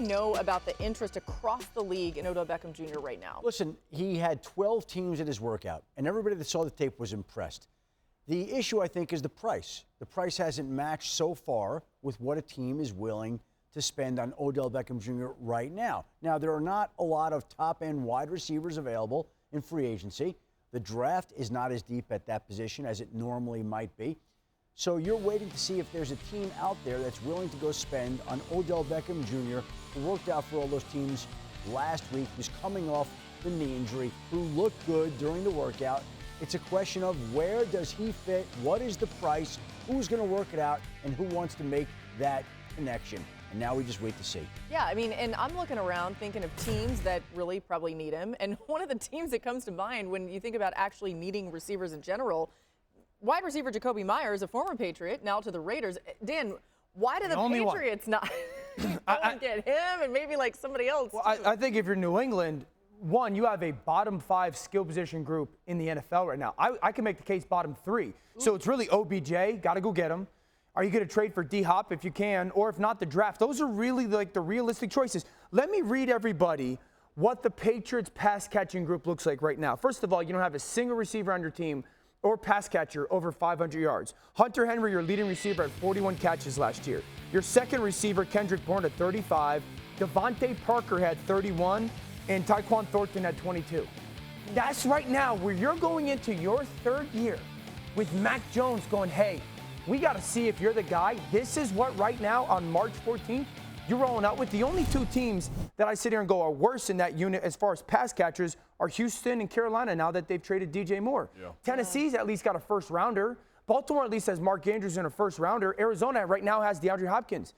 know about the interest across the league in Odell Beckham Jr. right now? Listen, he had 12 teams at his workout, and everybody that saw the tape was impressed. The issue, I think, is the price. The price hasn't matched so far with what a team is willing to spend on Odell Beckham Jr. right now. Now, there are not a lot of top-end wide receivers available in free agency. The draft is not as deep at that position as it normally might be. So you're waiting to see if there's a team out there that's willing to go spend on Odell Beckham Jr., who worked out for all those teams last week, who's coming off the knee injury, who looked good during the workout. It's a question of where does he fit, what is the price, who's going to work it out, and who wants to make that connection. And now we just wait to see. Yeah, I mean, and I'm looking around thinking of teams that really probably need him. And one of the teams that comes to mind when you think about actually needing receivers in general, wide receiver Jacoby Myers, a former Patriot, now to the Raiders. Dan, why do the Patriots not get him and maybe like somebody else? Well, I think if you're New England, one, you have a bottom 5 skill position group in the NFL right now. I can make the case bottom 3. Ooh. So it's really OBJ, got to go get him. Are you going to trade for D-Hop if you can, or if not, the draft? Those are really like the realistic choices. Let me read everybody what the Patriots pass catching group looks like right now. First of all, you don't have a single receiver on your team or pass catcher over 500 yards. Hunter Henry, your leading receiver, had 41 catches last year. Your second receiver, Kendrick Bourne, had 35. Devontae Parker had 31, and Tyquan Thornton had 22. That's right now where you're going into your third year with Mac Jones going, hey, we got to see if you're the guy. This is what right now on March 14th you're rolling out with. The only 2 teams that I sit here and go are worse in that unit as far as pass catchers are Houston and Carolina now that they've traded DJ Moore. Yeah. Tennessee's at least got a first rounder. Baltimore at least has Mark Andrews in a first rounder. Arizona right now has DeAndre Hopkins.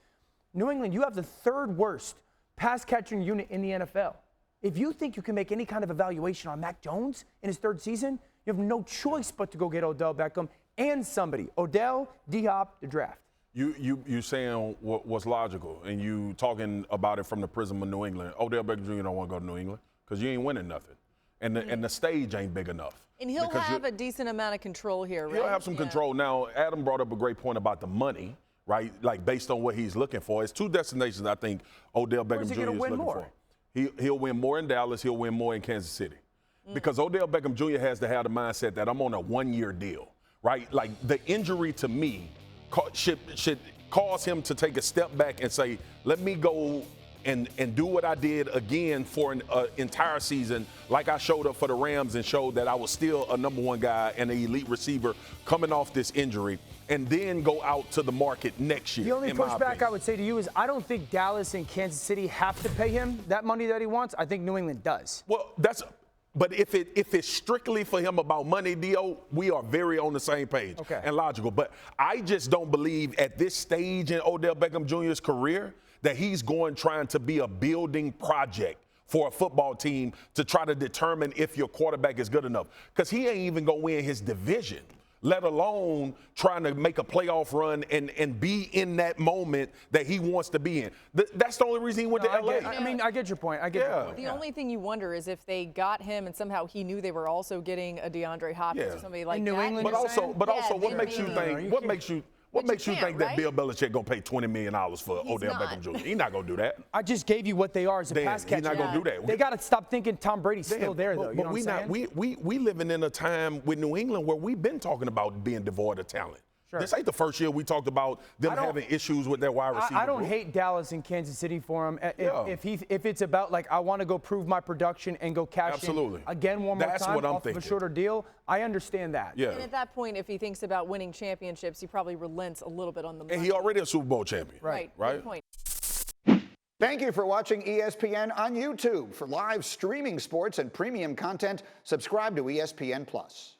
New England, you have the 3rd worst pass catching unit in the NFL. If you think you can make any kind of evaluation on Mac Jones in his 3rd season, you have no choice but to go get Odell Beckham and somebody. Odell, D-Hop, the draft. You saying what's logical, and you talking about it from the prism of New England. Odell Beckham Jr. don't want to go to New England because you ain't winning nothing, and the stage ain't big enough. And he'll have a decent amount of control here, right? He'll have some control. Now, Adam brought up a great point about the money, right? Like based on what he's looking for. It's 2 destinations I think Odell Beckham Jr. is looking for. He'll win more in Dallas. He'll win more in Kansas City, because Odell Beckham Jr. has to have the mindset that I'm on a 1-year deal. Right? Like the injury to me should cause him to take a step back and say, let me go and do what I did again for an entire season, like I showed up for the Rams and showed that I was still a number 1 guy and an elite receiver coming off this injury, and then go out to the market next year. The only pushback I would say to you is I don't think Dallas and Kansas City have to pay him that money that he wants. I think New England does. Well, But if it's strictly for him about money, Dio, we are very on the same page and logical. But I just don't believe at this stage in Odell Beckham Jr.'s career that he's trying to be a building project for a football team to try to determine if your quarterback is good enough. Because he ain't even going to win his division, let alone trying to make a playoff run and be in that moment that he wants to be in. That's the only reason he went to L.A. I get your point. The only thing you wonder is if they got him and somehow he knew they were also getting a DeAndre Hopkins or somebody like in New England. But also, what makes you think? What makes you think that Bill Belichick gonna pay $20 million for Odell Beckham Jr.? He's not gonna do that. I just gave you what they are as a pass catcher. He's not gonna do that. They got to stop thinking Tom Brady's still there, though. But we living in a time with New England where we've been talking about being devoid of talent. Sure. This ain't the first year we talked about them having issues with their wide receiver. I don't hate Dallas and Kansas City for him. If it's about, like, I want to go prove my production and go cash in again one more time off of a shorter deal, I understand that. Yeah. And at that point, if he thinks about winning championships, he probably relents a little bit on the money. And he already a Super Bowl champion. Right. Good point. Thank you for watching ESPN on YouTube. For live streaming sports and premium content, subscribe to ESPN+.